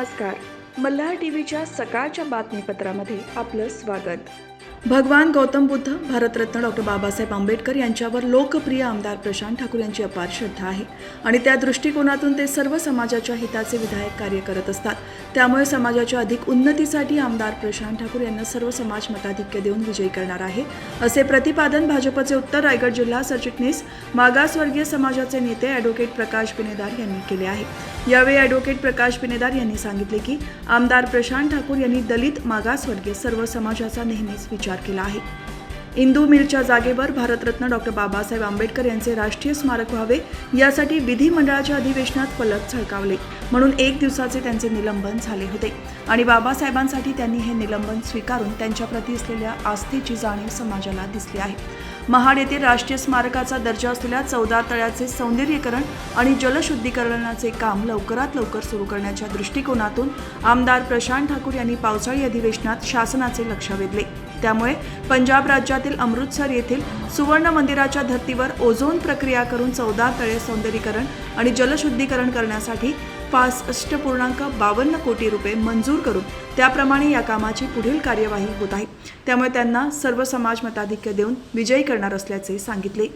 नमस्कार. मल्हार टीव्हीच्या सकाळच्या बातमीपत्रामध्ये आपलं स्वागत. भगवान गौतम बुद्ध, भारतरत्न डॉक्टर बाबासाहेब आंबेडकर यांच्यावर लोकप्रिय आमदार प्रशांत ठाकूर यांची अपार श्रद्धा आहे आणि त्या दृष्टिकोनातून ते सर्व समाजाच्या हिताचे विधायक कार्य करत असतात. त्यामुळे समाजाच्या अधिक उन्नतीसाठी आमदार प्रशांत ठाकूर यांना सर्व समाज मताधिक्य देऊन विजयी करणार आहे, असे प्रतिपादन भाजपचे उत्तर रायगड जिल्हा सरचिटणीस मागासवर्गीय समाजाचे नेते ॲडव्होकेट प्रकाश बिनेदार यांनी केले आहे. यावेळी ॲडव्होकेट प्रकाश बिनेदार यांनी सांगितले की आमदार प्रशांत ठाकूर यांनी दलित, मागासवर्गीय सर्व समाजाचा नेहमीच विचार केला आहे. इंदू मिलच्या जागेवर भारतरत्न डॉक्टर बाबासाहेब आंबेडकर यांचे राष्ट्रीय स्मारक व्हावे यासाठी विधिमंडळाच्या अधिवेशनात फलक झळकावले, म्हणून 1 दिवसाचे त्यांचे निलंबन झाले होते आणि बाबासाहेबांसाठी त्यांनी हे निलंबन स्वीकारून त्यांच्याप्रती असलेल्या आस्थेची जाणीव समाजाला दिसली आहे. महाड येथील राष्ट्रीय स्मारकाचा दर्जा असलेल्या 14 तळ्याचे सौंदर्यीकरण आणि जलशुद्धीकरणाचे काम लवकरात लवकर सुरू करण्याच्या दृष्टिकोनातून आमदार प्रशांत ठाकूर यांनी पावसाळी अधिवेशनात शासनाचे लक्ष वेधले. त्यामुळे पंजाब राज्यातील अमृतसर येथील सुवर्ण मंदिराच्या धर्तीवर ओझोन प्रक्रिया करून 14 तळे सौंदर्यीकरण आणि जलशुद्धीकरण करण्यासाठी 65.52 कोटी रुपये मंजूर करून त्याप्रमाणे या कामाची पुढील कार्यवाही होत आहे. त्यामुळे त्यांना सर्व समाज मताधिक्य देऊन विजयी करणार असल्याचे सांगितले.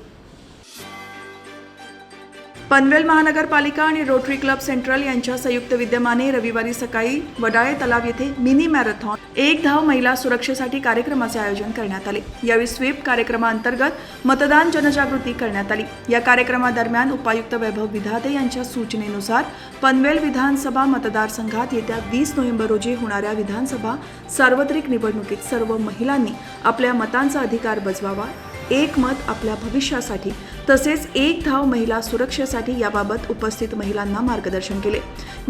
पनवेल महानगरपालिका आणि रोटरी क्लब सेंट्रल यांच्या संयुक्त विद्यमाने रविवारी सकाळी वडाळे तलाव येथे मिनी मॅरेथॉन एक धाव महिला सुरक्षेसाठी कार्यक्रमाचे आयोजन करण्यात आले. यावेळी स्वीप कार्यक्रमाअंतर्गत मतदान जनजागृती करण्यात आली. या कार्यक्रमादरम्यान उपायुक्त वैभव विधाते यांच्या सूचनेनुसार पनवेल विधानसभा मतदारसंघात येत्या 20 नोव्हेंबर रोजी होणाऱ्या विधानसभा सार्वत्रिक निवडणुकीत सर्व महिलांनी आपल्या मतांचा अधिकार बजवावा. एक मत आपल्या भविष्यासाठी तसेच एक धाव महिला सुरक्षेसाठी याबाबत उपस्थित महिलांना मार्गदर्शन केले.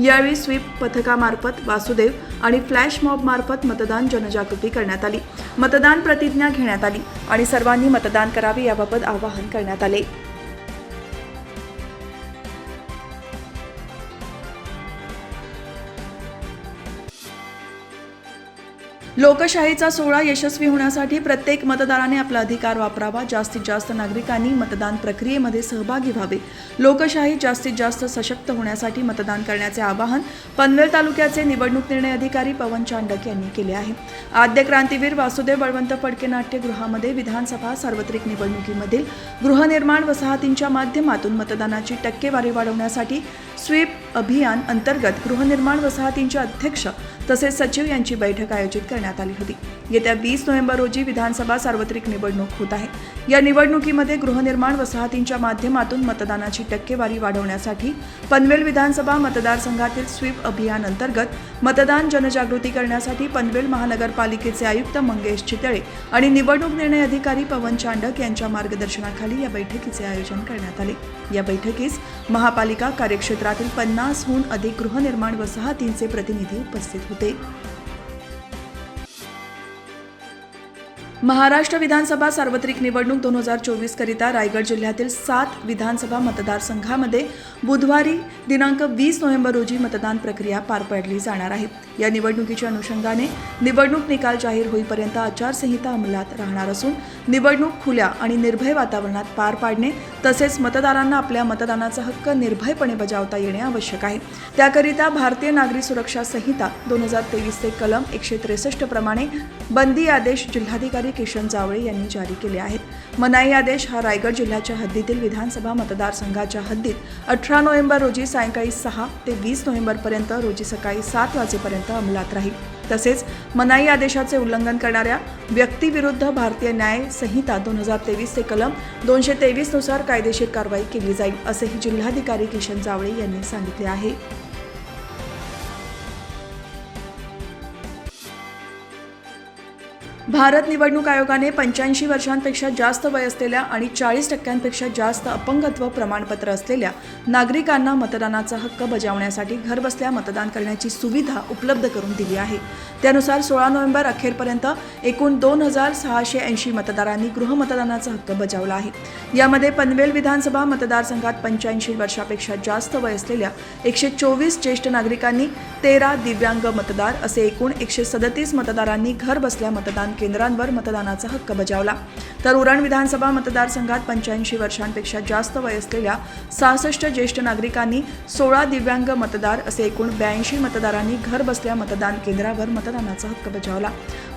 यावेळी स्वीप पथकामार्फत वासुदेव आणि फ्लॅश मॉब मार्फत मतदान जनजागृती करण्यात आली. मतदान प्रतिज्ञा घेण्यात आली आणि सर्वांनी मतदान करावे याबाबत आवाहन करण्यात आले. लोकशाहीचा सोहळा यशस्वी होण्यासाठी प्रत्येक मतदाराने आपला अधिकार वापरावा. जास्तीत जास्त नागरिकांनी मतदान प्रक्रियेमध्ये सहभागी व्हावे. लोकशाही जास्तीत जास्त सशक्त होण्यासाठी मतदान करण्याचे आवाहन पनवेल तालुक्याचे निवडणूक निर्णय अधिकारी पवन चांडक यांनी केले आहे. आद्य क्रांतीवीर वासुदेव बळवंत फडके नाट्यगृहामध्ये विधानसभा सार्वत्रिक निवडणुकीमधील गृहनिर्माण वसाहतींच्या माध्यमातून मतदानाची टक्केवारी वाढवण्यासाठी स्वीप अभियान अंतर्गत गृहनिर्माण वसाहतींचे अध्यक्ष तसेच सचिव यांची बैठक आयोजित करण्यात आली होती. येत्या 20 नोव्हेंबर रोजी विधानसभा सार्वत्रिक निवडणूक होत आहे. या निवडणुकीमध्ये गृहनिर्माण वसाहतींच्या माध्यमातून मतदानाची टक्केवारी वाढवण्यासाठी पनवेल विधानसभा मतदारसंघातील स्वीप अभियान अंतर्गत मतदान जनजागृती करण्यासाठी पनवेल महानगरपालिकेचे आयुक्त मंगेश चितळे आणि निवडणूक निर्णय अधिकारी पवन चांडक यांच्या मार्गदर्शनाखाली या बैठकीचे आयोजन करण्यात आले. या बैठकीस महापालिका कार्यक्षेत्रातील 50हून अधिक गृहनिर्माण वसाहतींचे प्रतिनिधी उपस्थित होते. महाराष्ट्र विधानसभा सार्वत्रिक निवडणूक 2024 करिता रायगड जिल्ह्यातील 7 विधानसभा मतदारसंघामध्ये बुधवारी दिनांक 20 नोव्हेंबर रोजी मतदान प्रक्रिया पार पडली जाणार आहे. या निवडणुकीच्या अनुषंगाने निवडणूक निकाल जाहीर होईपर्यंत आचारसंहिता अंमलात राहणार असून निवडणूक खुल्या आणि निर्भय वातावरणात पार पाडणे तसेच मतदारांना आपल्या मतदानाचा हक्क निर्भयपणे बजावता येणे आवश्यक आहे. त्याकरिता भारतीय नागरी सुरक्षा संहिता 2023 चे कलम 163 प्रमाणे बंदी आदेश जिल्हाधिकारी किशन जावळे यांनी जारी केले आहेत. मनाई आदेश हा रायगड जिल्ह्याच्या हद्दीतील विधानसभा मतदारसंघाच्या हद्दीत 18 नोव्हेंबर रोजी सायंकाळी 6 ते 20 नोव्हेंबरपर्यंत रोजी सकाळी 7 वाजेपर्यंत अंमलात राहील. तसेच मनाई आदेशाचे उल्लंघन करणाऱ्या व्यक्तीविरुद्ध भारतीय न्याय संहिता 2023 चे कलम 223 नुसार कायदेशीर कारवाई केली जाईल, असेही जिल्हाधिकारी किशन जावळे यांनी सांगितले आहे. भारत निवडणूक आयोगाने 85 वर्षांपेक्षा जास्त वय असलेल्या आणि 40% जास्त अपंगत्व प्रमाणपत्र असलेल्या नागरिकांना मतदानाचा हक्क बजावण्यासाठी घरबसल्या मतदान करण्याची सुविधा उपलब्ध करून दिली आहे. त्यानुसार 16 नोव्हेंबर अखेरपर्यंत एकूण 2680 मतदारांनी गृहमतदानाचा हक्क बजावला आहे. यामध्ये पनवेल विधानसभा मतदारसंघात 85 वर्षापेक्षा जास्त वय असलेल्या 124 ज्येष्ठ नागरिकांनी, 13 दिव्यांग मतदार असे एकूण 137 मतदारांनी घरबसल्या मतदान केंद्रांवर मतदानाचा हक्क बजावला. तर उरण विधानसभा मतदारसंघात 85 वर्षांपेक्षा जास्त वय असलेल्या 66 ज्येष्ठ नागरिकांनी, 16 दिव्यांग मतदार असे एकूण 82 मतदारांनी घर बसल्या मतदान केंद्रावर मतदानाचा हक्क बजावला.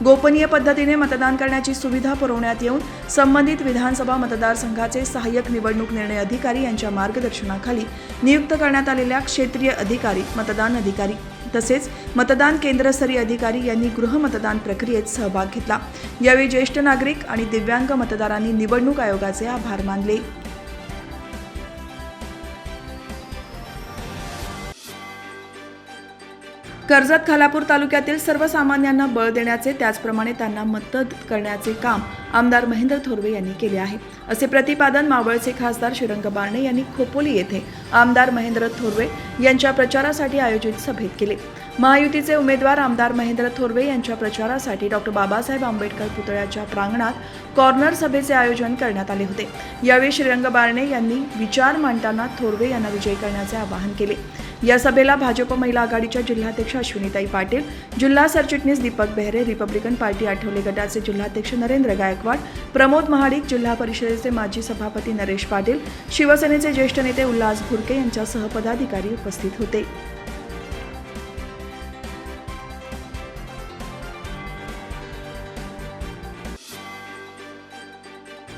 गोपनीय पद्धतीने मतदान करण्याची सुविधा पुरवण्यात येऊन संबंधित विधानसभा मतदारसंघाचे सहाय्यक निवडणूक निर्णय अधिकारी यांच्या मार्गदर्शनाखाली नियुक्त करण्यात आलेल्या क्षेत्रीय अधिकारी, मतदान अधिकारी तसेच मतदान केंद्रस्तरीय अधिकारी यांनी गृहमतदान प्रक्रियेत सहभाग घेतला. यावेळी ज्येष्ठ नागरिक आणि दिव्यांग मतदारांनी निवडणूक आयोगाचे आभार मानले. कर्जत खालापूर तालुक्यातील सर्वसामान्यांना बळ देण्याचे, त्याचप्रमाणे त्यांना मदत करण्याचे काम आमदार महेंद्र थोरवे यांनी केले आहे, असे प्रतिपादन मावळचे खासदार श्रीरंग बारणे यांनी खोपोली येथे आमदार महेंद्र थोरवे यांच्या प्रचारासाठी आयोजित सभेत केले. महायुतीचे उमेदवार आमदार महेंद्र थोरवे यांच्या प्रचारासाठी डॉ. बाबासाहेब आंबेडकर पुतळ्याच्या प्रांगणात कॉर्नर सभेचे आयोजन करण्यात आले होते. यावेळी श्रीरंग बारणे यांनी विचार मांडताना थोरवे यांना विजयी करण्याचे आवाहन केले. या सभेला भाजप महिला आघाडीच्या जिल्हाध्यक्ष अश्विनीताई पाटील, जिल्हा सरचिटणीस दीपक बेहरे, रिपब्लिकन पार्टी आठवले गटाचे जिल्हाध्यक्ष नरेंद्र गायकवाड, प्रमोद महाडिक, जिल्हा परिषदेचे माजी सभापती नरेश पाटील, शिवसेनेचे ज्येष्ठ नेते उल्हास भुरके यांच्यासह पदाधिकारी उपस्थित होते.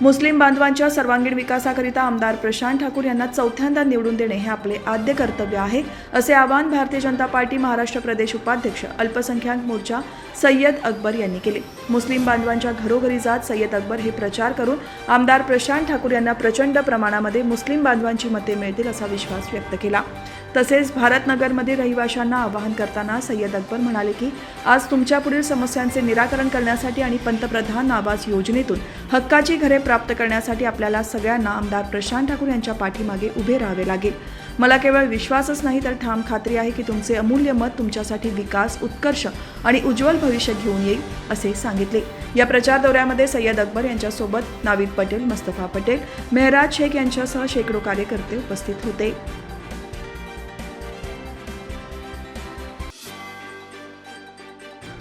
मुस्लिम बांधवांच्या सर्वांगीण विकासाकरिता आमदार प्रशांत ठाकूर यांना चौथ्यांदा निवडून देणे हे आपले आद्य कर्तव्य आहे, असे आवाहन भारतीय जनता पार्टी महाराष्ट्र प्रदेश उपाध्यक्ष अल्पसंख्याक मोर्चा सय्यद अकबर यांनी केले. मुस्लिम बांधवांच्या घरोघरी जात सय्यद अकबर हे प्रचार करून आमदार प्रशांत ठाकूर यांना प्रचंड प्रमाणामध्ये मुस्लिम बांधवांची मते मिळतील असा विश्वास व्यक्त केला. तसेच भारतनगरमधील रहिवाशांना आवाहन करताना सय्यद अकबर म्हणाले की आज तुमच्या पुढील समस्यांचे निराकरण करण्यासाठी आणि पंतप्रधान आवास योजनेतून हक्काची घरे प्राप्त करण्यासाठी आपल्याला सगळ्यांना आमदार प्रशांत ठाकूर यांच्या पाठीमागे उभे राहावे लागेल. मला केवळ विश्वासच नाही तर ठाम खात्री आहे की तुमचे अमूल्य मत तुमच्यासाठी विकास, उत्कर्ष आणि उज्ज्वल भविष्य घेऊन येईल, असे सांगितले. या प्रचार दौऱ्यामध्ये सय्यद अकबर यांच्यासोबत नाविद पटेल, मुस्तफा पटेल, मेहराज शेख यांच्यासह शेकडो कार्यकर्ते उपस्थित होते.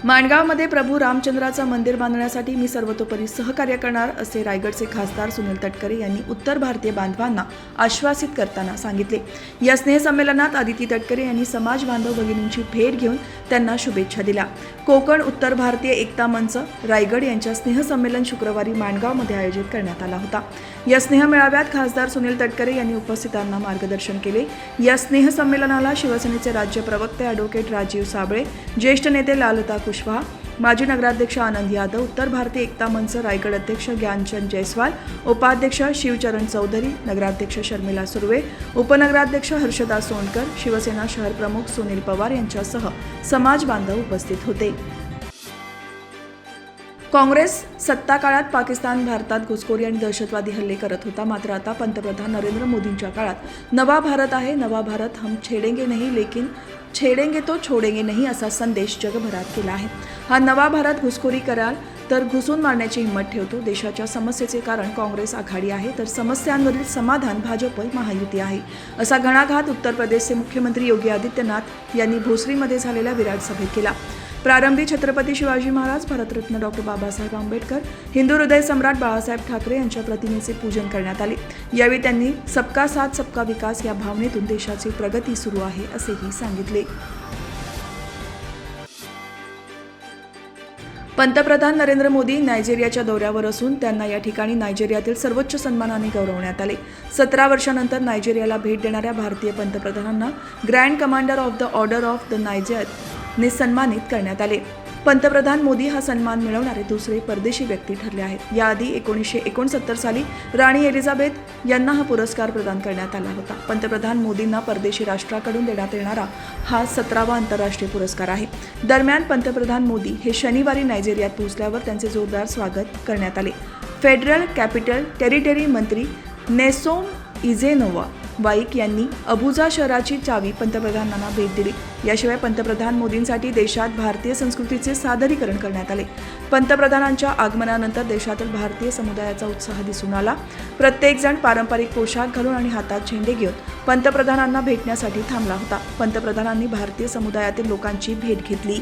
माणगावमध्ये प्रभू रामचंद्राचं मंदिर बांधण्यासाठी मी सर्वतोपरी सहकार्य करणार, असे रायगडचे खासदार सुनील तटकरे यांनी उत्तर भारतीय बांधवांना आश्वासित करताना सांगितले. या स्नेहसंमेलनात आदिती तटकरे यांनी समाज बांधव भगिनींची भेट घेऊन त्यांना शुभेच्छा दिल्या. कोकण उत्तर भारतीय एकता मंच रायगड यांच्या स्नेहसंमेलन शुक्रवारी माणगावमध्ये आयोजित करण्यात आला होता. या स्नेहमेळाव्यात खासदार सुनील तटकरे यांनी उपस्थितांना मार्गदर्शन केले. या स्नेहसंमेलनाला शिवसेनेचे राज्य प्रवक्ते ॲडव्होकेट राजीव साबळे, ज्येष्ठ नेते लालता कुशवाहा, माजी नगराध्यक्ष आनंद यादव, उत्तर भारतीय एकता मंच रायगड अध्यक्ष ज्ञानचंद जयस्वाल, उपाध्यक्ष शिवचरण चौधरी, नगराध्यक्ष शर्मिला सुर्वे, उपनगराध्यक्ष हर्षदा सोनकर, शिवसेना शहर प्रमुख सुनील पवार यांच्यासह समाज बांधव उपस्थित होते. काँग्रेस सत्ता काळात पाकिस्तान भारतात घुसखोरी आणि दहशतवादी हल्ले करत होता. मात्र आता पंतप्रधान नरेंद्र मोदींच्या काळात नवा भारत आहे. नवा भारत हम छेडेंगे नहीं लेकिन छेडेंगे तो छोडेंगे नहीं असा संदेश जगभरात केला आहे. हा नवा भारत घुसखोरी कराल तर घुसून मारण्याची हिंमत ठेवतो. देशाच्या समस्येचे कारण काँग्रेस आघाडी आहे तर समस्यांवरील समाधान भाजप महायुती आहे, असा घणाघात उत्तर प्रदेशचे मुख्यमंत्री योगी आदित्यनाथ यांनी भोसरीमध्ये झालेल्या विराट सभेत केला. प्रारंभी छत्रपती शिवाजी महाराज, भारतरत्न डॉ. बाबासाहेब आंबेडकर, हिंदू हृदय सम्राट बाळासाहेब ठाकरे यांच्या प्रतिमेचे पूजन करण्यात आले. यावेळी त्यांनी सबका साथ सबका विकास या भावनेतून देशाची प्रगती सुरू आहे, असेही सांगितले. पंतप्रधान नरेंद्र मोदी नायजेरियाच्या दौऱ्यावर असून त्यांना या ठिकाणी नायजेरियातील सर्वोच्च सन्मानाने गौरवण्यात आले. 17 वर्षांनंतर नायजेरियाला भेट देणाऱ्या भारतीय पंतप्रधानांना grand commander of the order of the Niger ने सन्मानित करण्यात आले. पंतप्रधान मोदी हा सन्मान मिळवणारे दुसरे परदेशी व्यक्ती ठरले आहेत. याआधी 1969 साली राणी एलिझाबेथ यांना हा पुरस्कार प्रदान करण्यात आला होता. पंतप्रधान मोदींना परदेशी राष्ट्राकडून देण्यात येणारा हा 17वा आंतरराष्ट्रीय पुरस्कार आहे. दरम्यान पंतप्रधान मोदी हे शनिवारी नायजेरियात पोहोचल्यावर त्यांचे जोरदार स्वागत करण्यात आले. फेडरल कॅपिटल टेरिटरी मंत्री नेसोम इजेनोवा वाईक यांनी अबुजा शहराची चावी पंतप्रधानांना भेट दिली. याशिवाय पंतप्रधान मोदींसाठी देशात भारतीय संस्कृतीचे सादरीकरण करण्यात आले. पंतप्रधानांच्या आगमनानंतर देशातील भारतीय समुदायाचा उत्साह दिसून आला. प्रत्येकजण पारंपरिक पोशाख घालून आणि हातात झेंडे घेऊन पंतप्रधानांना भेटण्यासाठी थांबला होता. पंतप्रधानांनी भारतीय समुदायातील लोकांची भेट घेतली.